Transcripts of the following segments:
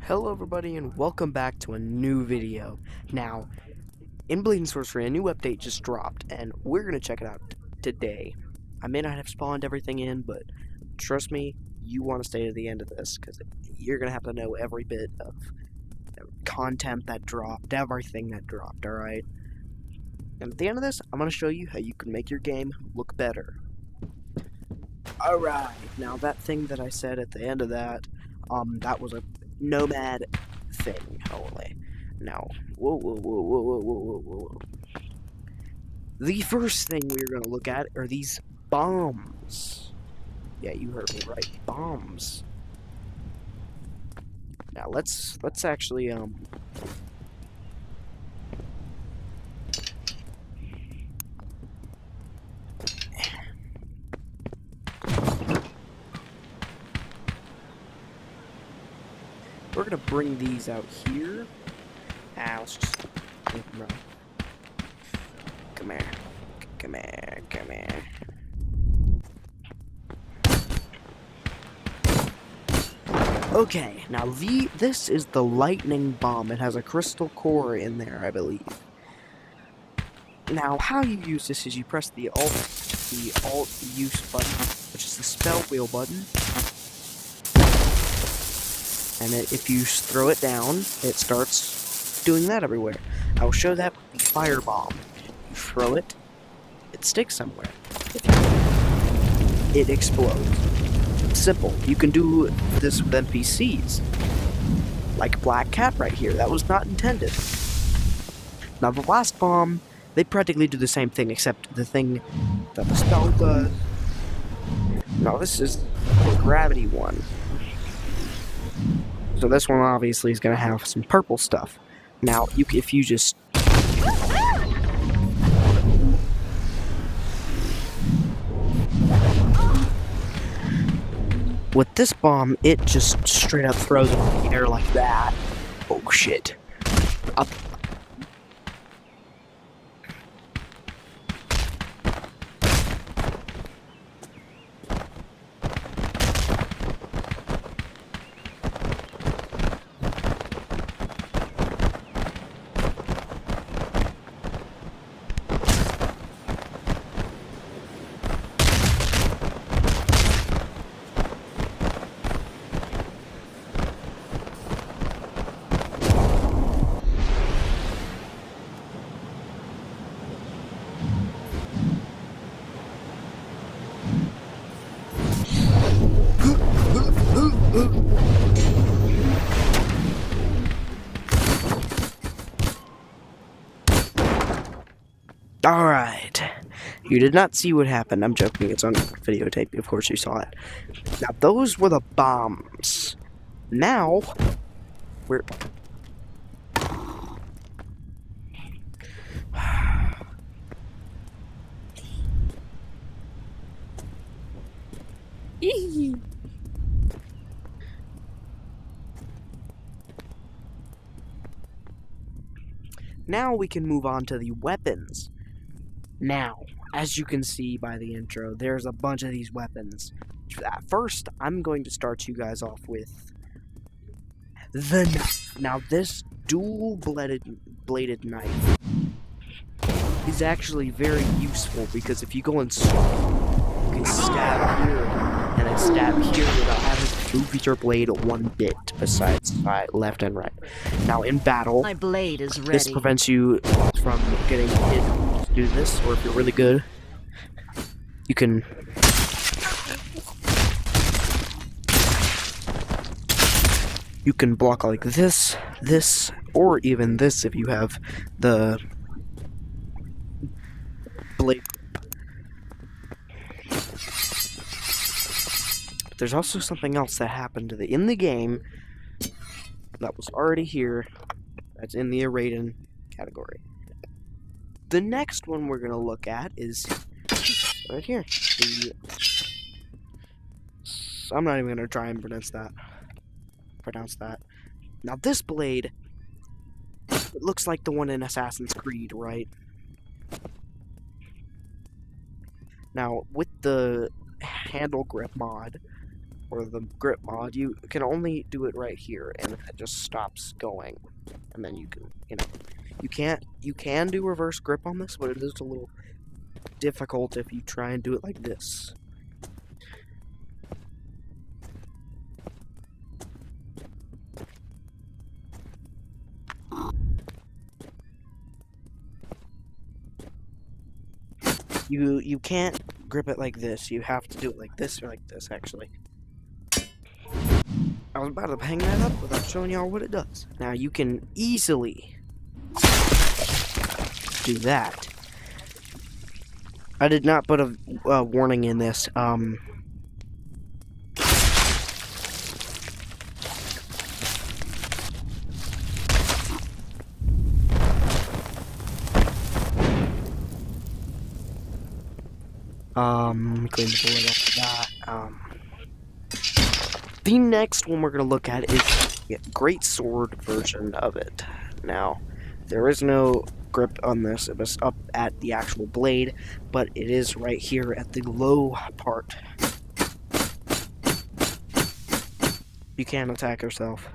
Hello everybody and welcome back to a new video. Now, in Bleeding Sorcery, a new update just dropped and we're going to check it out today. I may not have spawned everything in, but trust me, you want to stay to the end of this because you're going to have to know every bit of content that dropped, everything that dropped, alright? And at the end of this, I'm going to show you how you can make your game look better. Alright, now that thing that I said at the end of that, that was a Nomad thing only. Now, whoa. The first thing we're gonna look at are these bombs. Yeah, you heard me right, bombs. Now let's actually we're gonna bring these out here. Let's just leave them run. Come here. Okay, now this is the lightning bomb. It has a crystal core in there, I believe. Now, how you use this is you press the alt use button, which is the spell wheel button. And if you throw it down, it starts doing that everywhere. I will show that with the firebomb. You throw it, it sticks somewhere. It explodes. Simple. You can do this with NPCs. Like Black Cat right here. That was not intended. Now the last bomb, they practically do the same thing, except the thing that the spell does. Now this is the gravity one. So this one obviously is going to have some purple stuff. Now, if you just... With this bomb, it just straight up throws it in the air like that. Oh shit. Up. Alright. You did not see what happened. I'm joking. It's on videotape. Of course you saw it. Now, those were the bombs. Now, we're... Now we can move on to the weapons. Now, as you can see by the intro, there's a bunch of these weapons. At first, I'm going to start you guys off with the knife. Now, this dual-bladed knife is actually very useful because if you go and you can stab here and then stab here without having to move your blade one bit besides left and right. Now, in battle, my blade is ready. This prevents you from getting hit to do this, or if you're really good, you can block like this, or even this if you have the blade. There's also something else that happened in the game that was already here. That's in the Araden category. The next one we're gonna look at is right here. I'm not even gonna try and pronounce that. Now this blade, it looks like the one in Assassin's Creed, right? Now with the handle grip mod, or the grip mod, you can only do it right here, and it just stops going. And then you can, you can do reverse grip on this, but it is a little difficult if you try and do it like this. You can't grip it like this. You have to do it like this or like this, actually. I was about to hang that up without showing y'all what it does. Now you can easily do that. I did not put a warning in this. Clean the bullet off of that. The next one we're gonna look at is the great sword version of it. Now, there is no grip on this. It was up at the actual blade, but it is right here at the low part. You can attack yourself.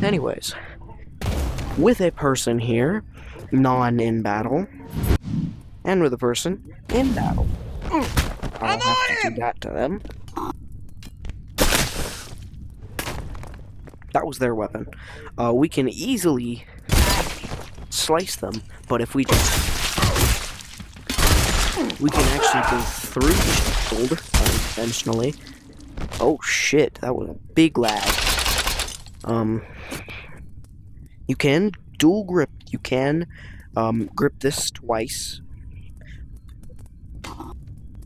Anyways, with a person here, in battle, and with a person in battle, I'll have to do that to them. That was their weapon. We can easily slice them, but if we can actually go through the shield unintentionally. Oh shit, that was a big lag. You can dual grip. You can grip this twice.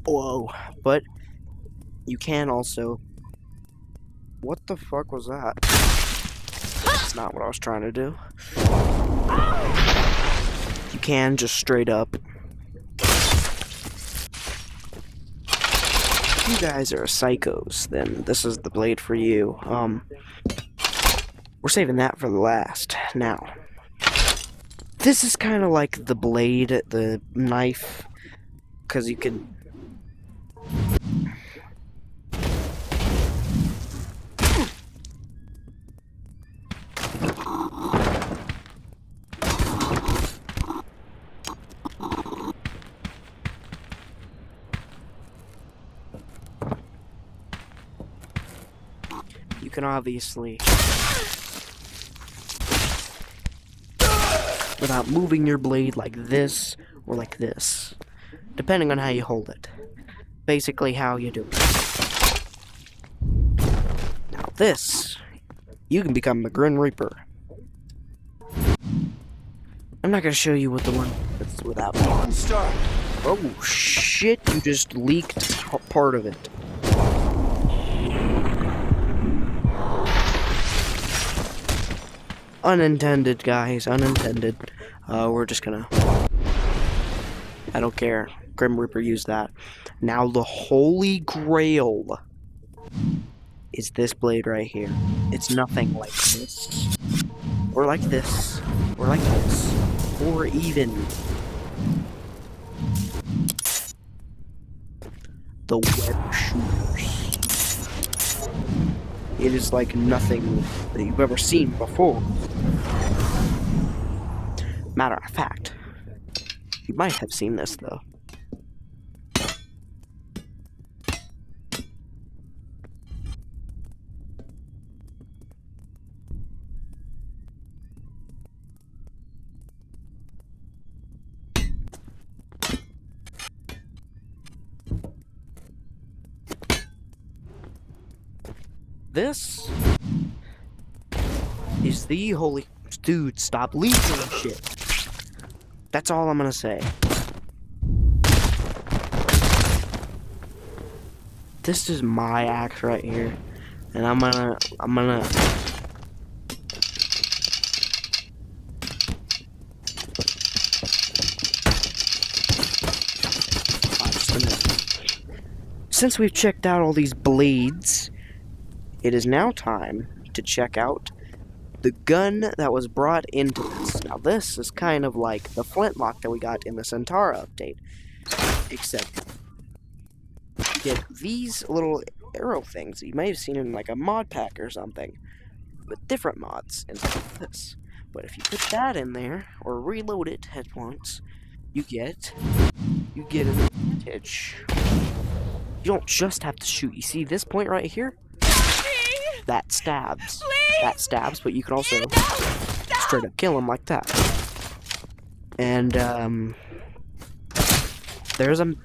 Whoa, but you can also. What the fuck was that? That's not what I was trying to do. You can just straight up. If you guys are psychos, then this is the blade for you. We're saving that for the last. Now, this is kind of like the blade, the knife, because you can. You can obviously, without moving your blade like this or like this, depending on how you hold it. Basically how you do it. Now this, you can become the Grim Reaper. I'm not gonna show you what the one that's without. Oh shit, you just leaked part of it. Unintended, guys, unintended. We're just gonna. I don't care. Grim Reaper used that. Now the Holy Grail is this blade right here. It's nothing like this, or like this, or like this, or even the web shooters. It is like nothing that you've ever seen before. Matter of fact, you might have seen this though. This is the holy... Dude, stop leaking shit. That's all I'm gonna say. This is my axe right here. And I'm gonna... Just a minute. Since we've checked out all these blades, it is now time to check out the gun that was brought into this. Now this is kind of like the flintlock that we got in the Centaura update, except you get these little arrow things that you may have seen in like a mod pack or something, with different mods instead of this. But if you put that in there, or reload it at once, you get an advantage. You don't just have to shoot. You see this point right here? That stabs. That stabs, but you can also straight up kill him like that. And there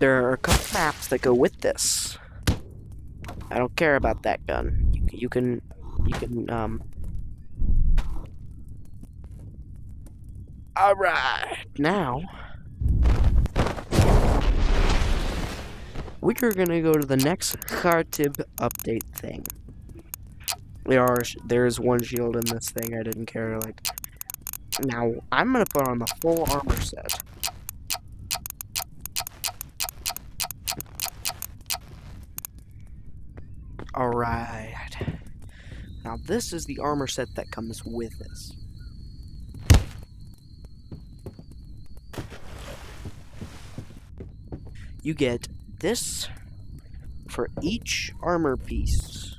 are a couple maps that go with this. I don't care about that gun. You can Alright, now we are gonna go to the next Khar-Tib update thing. There's one shield in this thing I didn't care, like. Now, I'm gonna put on the full armor set. Alright. Now, this is the armor set that comes with this. You get this for each armor piece.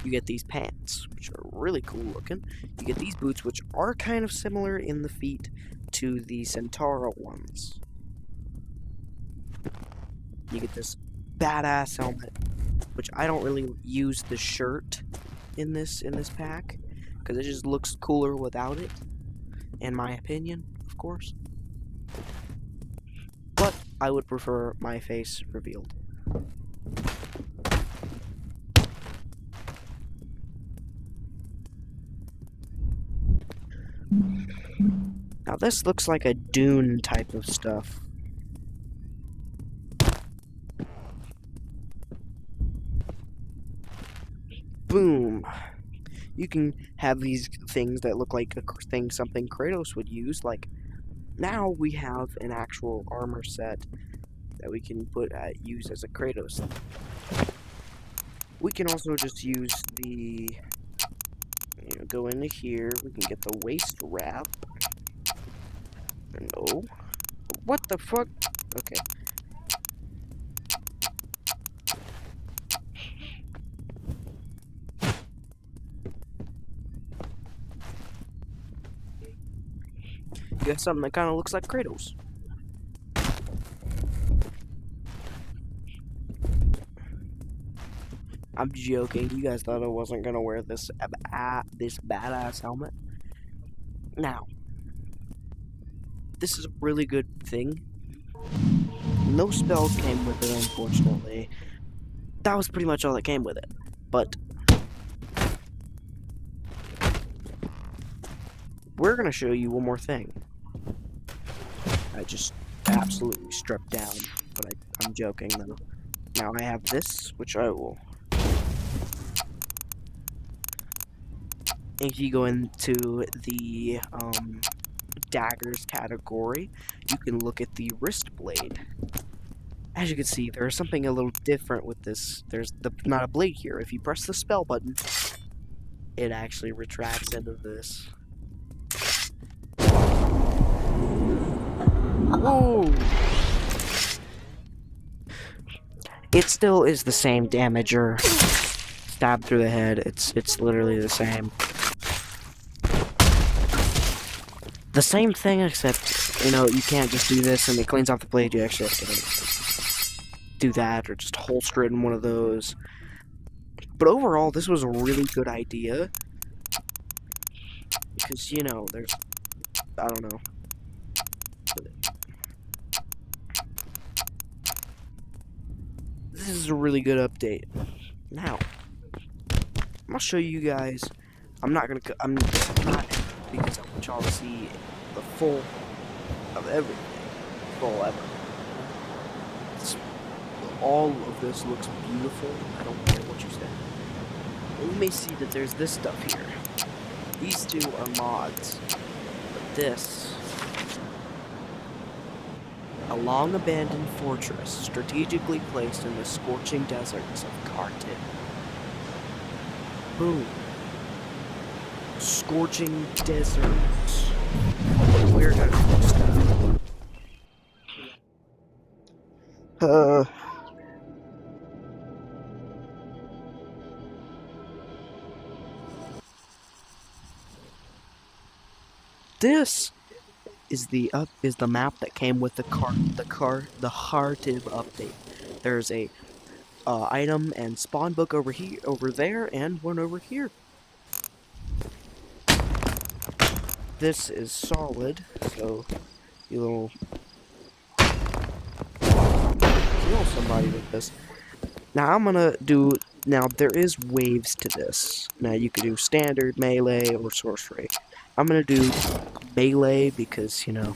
You get these pants, which are really cool looking. You get these boots, which are kind of similar in the feet to the Centaura ones. You get this badass helmet, which I don't really use the shirt in this pack, because it just looks cooler without it, in my opinion, of course. But I would prefer my face revealed. Now this looks like a dune type of stuff. Boom! You can have these things that look like something Kratos would use, like now we have an actual armor set that we can use as a Kratos. We can also just use the, go into here, we can get the waist wrap. No. What the fuck? Okay. You got something that kind of looks like Kratos. I'm joking. You guys thought I wasn't gonna wear this badass helmet. Now, this is a really good thing. No spells came with it, unfortunately. That was pretty much all that came with it. But we're gonna show you one more thing. I just absolutely stripped down, but I'm joking though. Now I have this, which I will. If you go into the daggers category, you can look at the wrist blade. As you can see, there's something a little different with this. There's not a blade here. If you press the spell button, it actually retracts into this. Whoa! It still is the same damager. Stab through the head. It's literally the same. The same thing, except, you can't just do this and it cleans off the blade. You actually have to do that, or just holster it in one of those. But overall, this was a really good idea. Because, there's, I don't know. This is a really good update. Now, I'm gonna show you guys. I'm not, because I want y'all to see the full of everything. Full ever. All of this looks beautiful. I don't care what you say. And you may see that there's this stuff here. These two are mods. But this, a long-abandoned fortress strategically placed in the scorching deserts of Khar-Tib. Boom. scorching deserts. We're gonna stop. This is the map that came with the Khar-Tib update. There's a item and spawn book over there, and one over here. This is solid, so you'll kill somebody with this. Now Now there is waves to this. Now you could do standard, melee, or sorcery. I'm gonna do melee because, you know.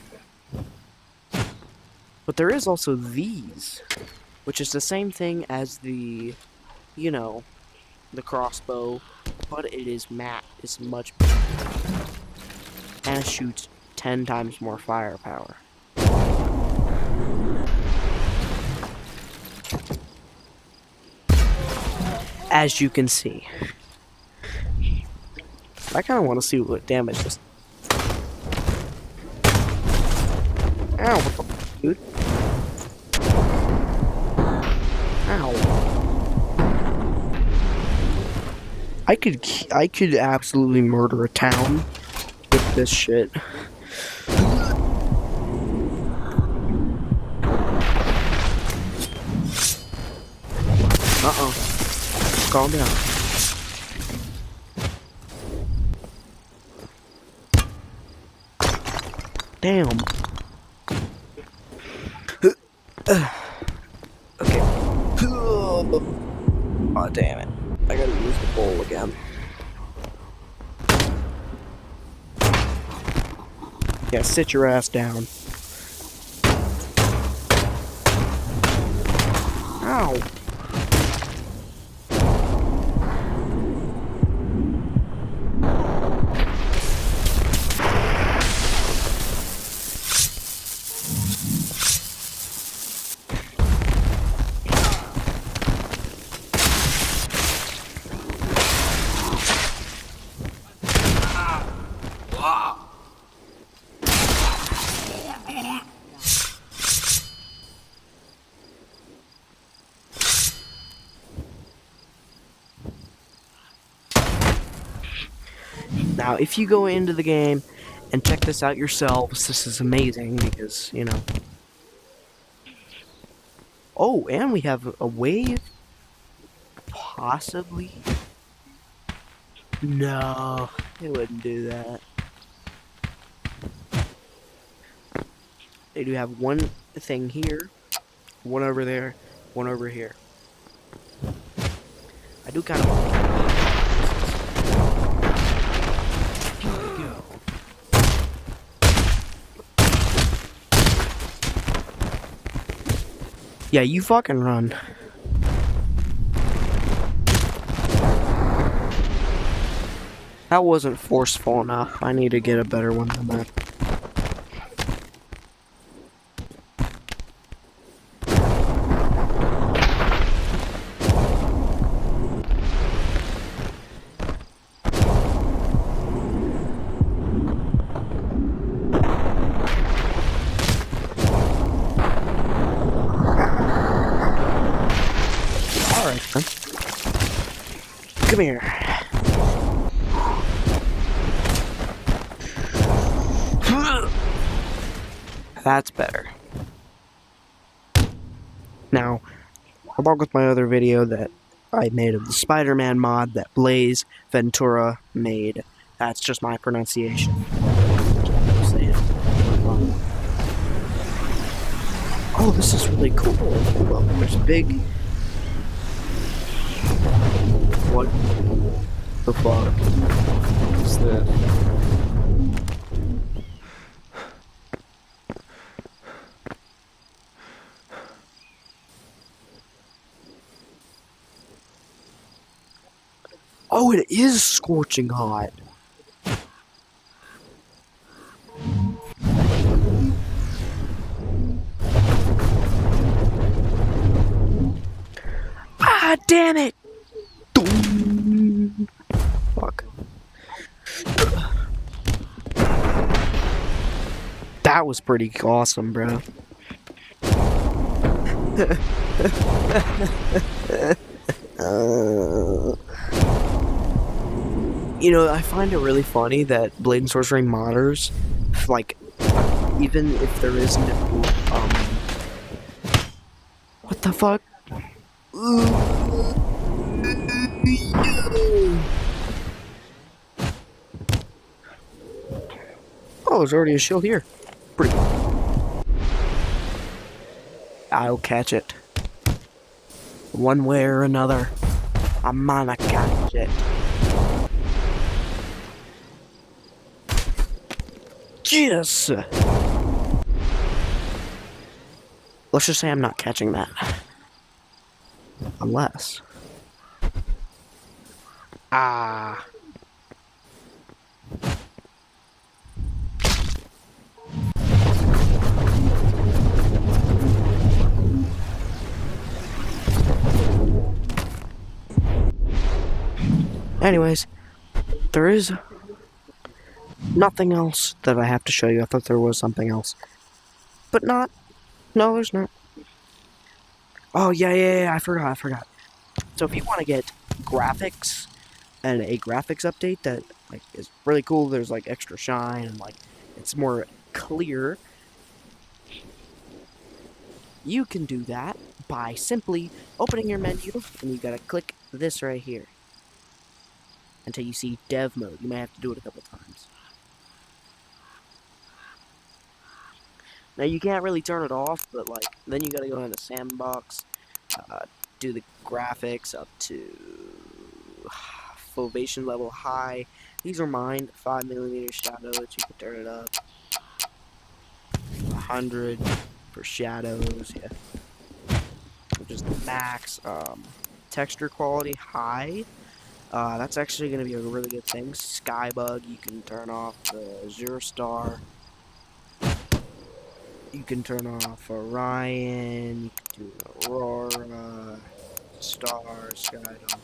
But there is also these, which is the same thing as the, you know, the crossbow, but it is matte. It's much better. And it shoots 10 times more firepower. As you can see. I kind of want to see what damage this. Ow, what the fuck, dude? Ow. I could absolutely murder a town with this shit. Uh-oh. Calm down. Damn. Okay. Oh, damn it. I gotta use the bowl again. Yeah, sit your ass down. Ow. Now, if you go into the game and check this out yourselves, this is amazing because, you know. Oh, and we have a wave? Possibly? No, it wouldn't do that. They do have one thing here, one over there, one over here. I do kind of... Yeah, you fucking run. That wasn't forceful enough. I need to get a better one than that. Come here. That's better. Now, along with my other video that I made of the Spider-Man mod that Blaze Ventura made, that's just my pronunciation. Oh, this is really cool. Well, there's a big... What the fuck is this? Oh, it is scorching hot. Ah, damn it! Fuck. That was pretty awesome, bro. You know, I find it really funny that Blade and Sorcery modders, like, even if there is no, what the fuck? Oh, there's already a shield here. Pretty. I'll catch it. One way or another. I'm gonna catch it. Jesus! Let's just say I'm not catching that. Unless. Ah. Anyways, there is nothing else that I have to show you. I thought there was something else. But not. No, there's not. Oh, yeah, I forgot. So if you want to get graphics and a graphics update that like is really cool, there's like extra shine and like it's more clear, you can do that by simply opening your menu and you gotta click this right here until you see dev mode. You may have to do it a couple times. Now you can't really turn it off, but like then you gotta go into sandbox, do the graphics up to Fovation level high. These are mine. 5mm shadow, that you can turn it up. 100 for shadows, yeah. Which is the max. Texture quality high. That's actually going to be a really good thing. Skybug, you can turn off the Azure Star. You can turn off Orion. You can do Aurora, Star, Skydome.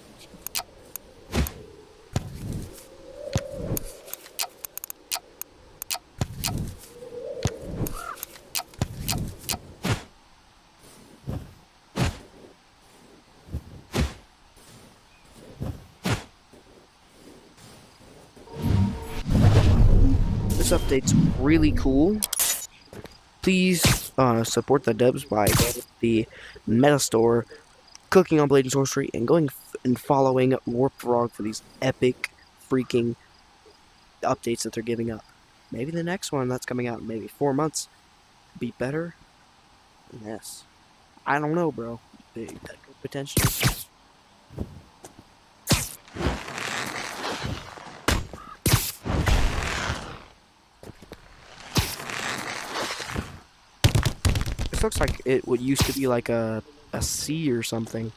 This update's really cool. Please support the devs by going to the Meta Store, clicking on Blade and Sorcery, and going and following Warpfrog for these epic freaking updates that they're giving up. Maybe the next one that's coming out in maybe 4 months be better. Yes, I don't know, bro. That could potentially. This looks like it would used to be like a sea or something.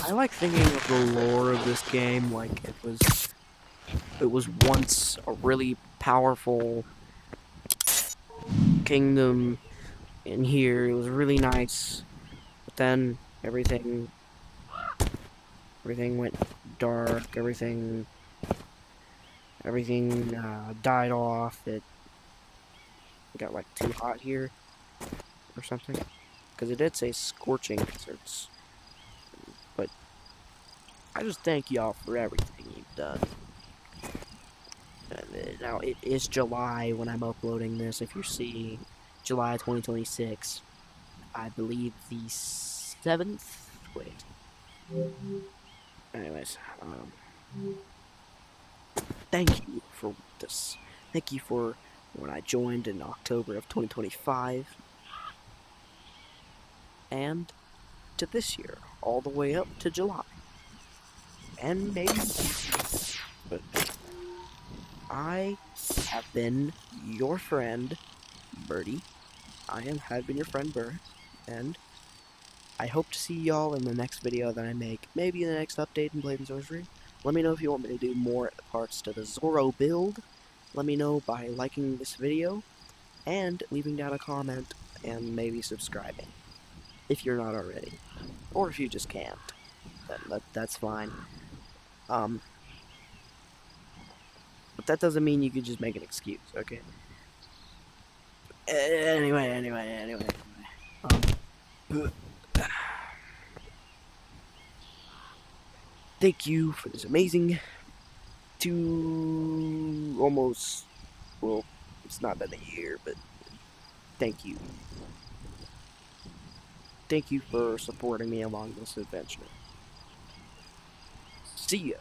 I like thinking of the lore of this game like it was once a really powerful kingdom in here. It was really nice, but then everything went dark. Everything died off. It got like too hot here or something, because it did say scorching deserts. But I just thank y'all for everything you've done. Now, it is July when I'm uploading this. If you see July 2026, I believe the 7th. Wait. Anyways, thank you for this. Thank you for when I joined in October of 2025, and to this year, all the way up to July, and maybe. But I have been your friend, Birdie. Have been your friend, Bird, and I hope to see y'all in the next video that I make. Maybe in the next update in Blade and Sorcery. Let me know if you want me to do more parts to the Zorro build. Let me know by liking this video and leaving down a comment and maybe subscribing if you're not already, or if you just can't. That's fine. But that doesn't mean you could just make an excuse, okay? Anyway. Um, thank you for this amazing almost, well, it's not been a year, but thank you. Thank you for supporting me along this adventure. See ya.